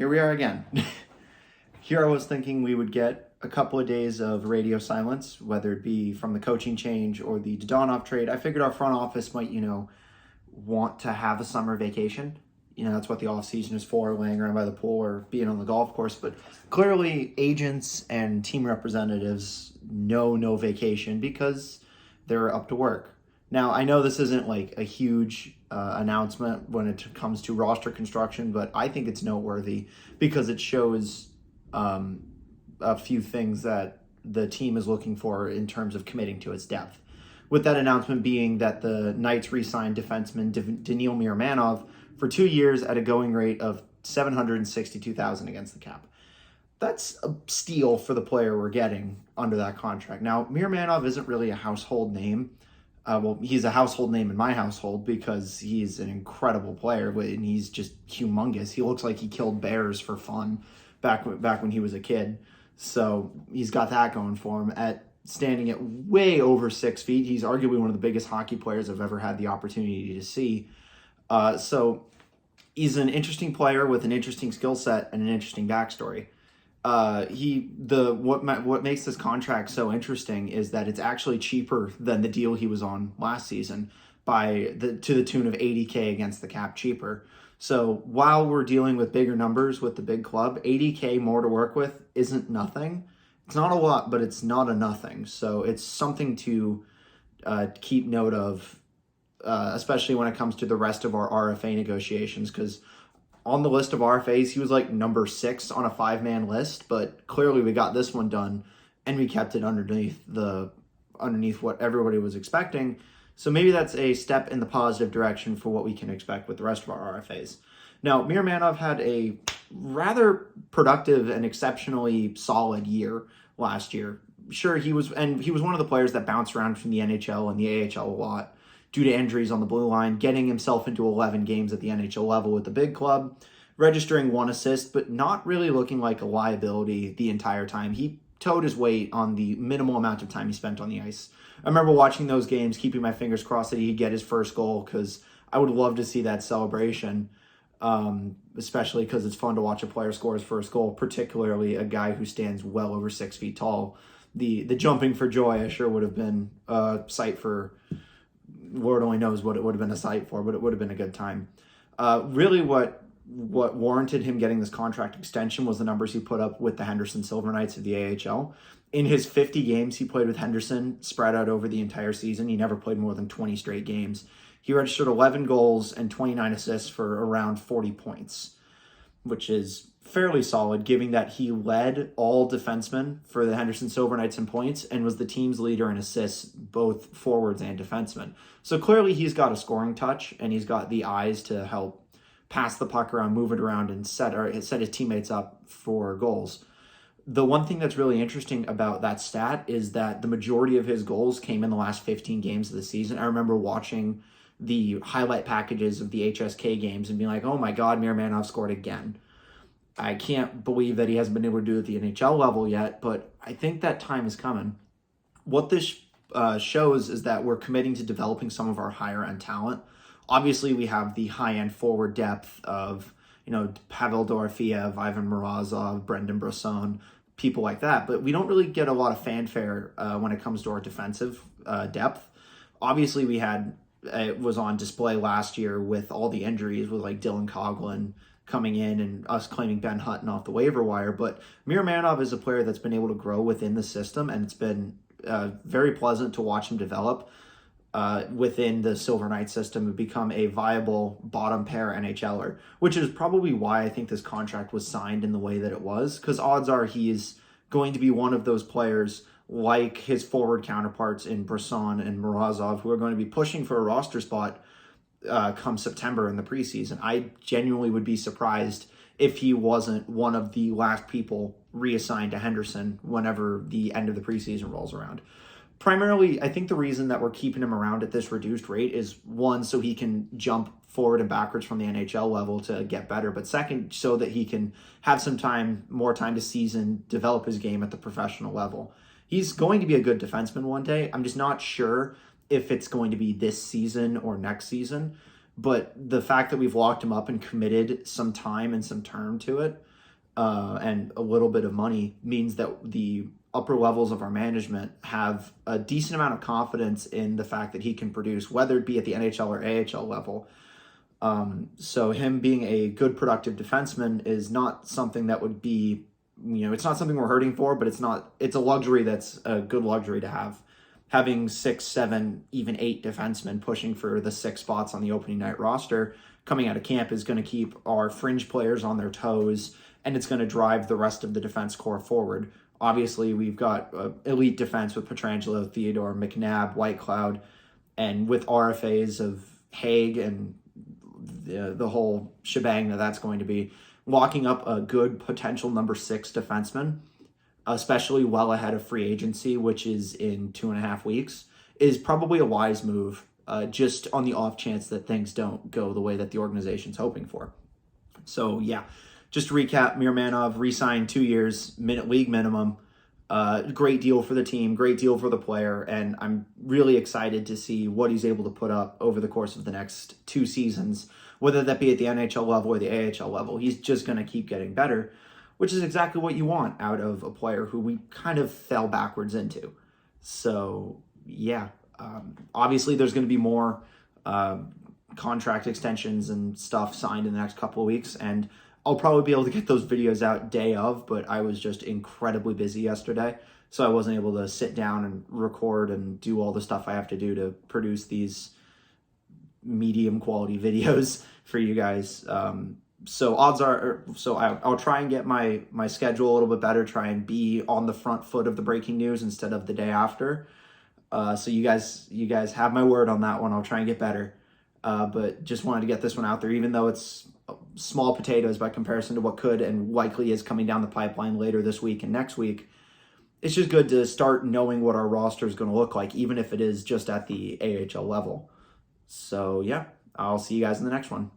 here we are again. Here I was thinking we would get a couple of days of radio silence, whether it be from the coaching change or the Daniil trade. I figured our front office might, want to have a summer vacation. That's what the off season is for, laying around by the pool or being on the golf course. But clearly agents and team representatives know no vacation because they're up to work. Now, I know this isn't like a huge announcement when it comes to roster construction, but I think it's noteworthy because it shows a few things that the team is looking for in terms of committing to its depth. With that announcement being that the Knights re-signed defenseman Daniil Miromanov for 2 years at a going rate of $762,000 against the cap. That's a steal for the player we're getting under that contract. Now, Miromanov isn't really a household name. He's a household name in my household because he's an incredible player and he's just humongous. He looks like he killed bears for fun back when he was a kid. So he's got that going for him. At standing at way over 6 feet, he's arguably one of the biggest hockey players I've ever had the opportunity to see. So he's an interesting player with an interesting skill set and an interesting backstory. What makes this contract so interesting is that it's actually cheaper than the deal he was on last season to the tune of $80K against the cap cheaper. So while we're dealing with bigger numbers with the big club, $80K more to work with isn't nothing. It's not a lot, but it's not a nothing. So it's something to keep note of, especially when it comes to the rest of our RFA negotiations, because on the list of RFAs, he was like number 6 on a 5-man list, but clearly we got this one done and we kept it underneath what everybody was expecting. So maybe that's a step in the positive direction for what we can expect with the rest of our RFAs. Now, Miromanov had a rather productive and exceptionally solid year last year. Sure, he was one of the players that bounced around from the NHL and the AHL a lot due to injuries on the blue line, getting himself into 11 games at the NHL level with the big club, registering 1 assist, but not really looking like a liability the entire time. He towed his weight on the minimal amount of time he spent on the ice. I remember watching those games, keeping my fingers crossed that he'd get his first goal because I would love to see that celebration, especially because it's fun to watch a player score his first goal, particularly a guy who stands well over 6 feet tall. The jumping for joy, I sure would have been a sight for... Lord only knows what it would have been a sight for, but it would have been a good time. Really what warranted him getting this contract extension was the numbers he put up with the Henderson Silver Knights of the AHL. In his 50 games he played with Henderson, spread out over the entire season, he never played more than 20 straight games. He registered 11 goals and 29 assists for around 40 points, which is fairly solid, given that he led all defensemen for the Henderson Silver Knights in points and was the team's leader in assists, both forwards and defensemen. So clearly he's got a scoring touch and he's got the eyes to help pass the puck around, move it around, and set his teammates up for goals. The one thing that's really interesting about that stat is that the majority of his goals came in the last 15 games of the season. I remember watching the highlight packages of the HSK games and being like, oh my God, Miromanov scored again. I can't believe that he hasn't been able to do it at the NHL level yet, but I think that time is coming. What this shows is that we're committing to developing some of our higher-end talent. Obviously, we have the high-end forward depth of, Pavel Dorofeev, Ivan Morozov, Brendan Brisson, people like that, but we don't really get a lot of fanfare when it comes to our defensive depth. Obviously, it was on display last year with all the injuries with like Dylan Coughlin coming in and us claiming Ben Hutton off the waiver wire. But Miromanov is a player that's been able to grow within the system, and it's been very pleasant to watch him develop within the Silver Knights system and become a viable bottom pair NHLer, which is probably why I think this contract was signed in the way that it was, because odds are he's going to be one of those players like his forward counterparts in Brisson and Morozov who are going to be pushing for a roster spot come September in the preseason. I genuinely would be surprised if he wasn't one of the last people reassigned to Henderson whenever the end of the preseason rolls around. Primarily, I think the reason that we're keeping him around at this reduced rate is, one, so he can jump forward and backwards from the NHL level to get better, but second, so that he can have more time to season, develop his game at the professional level. He's going to be a good defenseman one day. I'm just not sure if it's going to be this season or next season. But the fact that we've locked him up and committed some time and some term to it and a little bit of money means that the upper levels of our management have a decent amount of confidence in the fact that he can produce, whether it be at the NHL or AHL level. So him being a good, productive defenseman is not something that would be, it's not something we're hurting for, but it's a luxury that's a good luxury to have. Having 6, 7, even 8 defensemen pushing for the 6 spots on the opening night roster coming out of camp is going to keep our fringe players on their toes, and it's going to drive the rest of the defense core forward. Obviously, we've got elite defense with Pietrangelo, Theodore, McNabb, Whitecloud, and with RFAs of Haig and the whole shebang that's going to be, locking up a good potential number 6 defenseman, especially well ahead of free agency, which is in 2.5 weeks, is probably a wise move, just on the off chance that things don't go the way that the organization's hoping for. So yeah, just to recap, Miromanov re-signed 2 years, league minimum. Great deal for the team, great deal for the player, and I'm really excited to see what he's able to put up over the course of the next 2 seasons, whether that be at the NHL level or the AHL level. He's just going to keep getting better, which is exactly what you want out of a player who we kind of fell backwards into. So yeah, obviously there's going to be more contract extensions and stuff signed in the next couple of weeks, and I'll probably be able to get those videos out day of, but I was just incredibly busy yesterday, so I wasn't able to sit down and record and do all the stuff I have to do to produce these medium quality videos for you guys. So odds are, I'll try and get my schedule a little bit better, try and be on the front foot of the breaking news instead of the day after. So you guys have my word on that one. I'll try and get better. But just wanted to get this one out there, even though it's small potatoes by comparison to what could and likely is coming down the pipeline later this week and next week. It's just good to start knowing what our roster is going to look like, even if it is just at the AHL level. So yeah, I'll see you guys in the next one.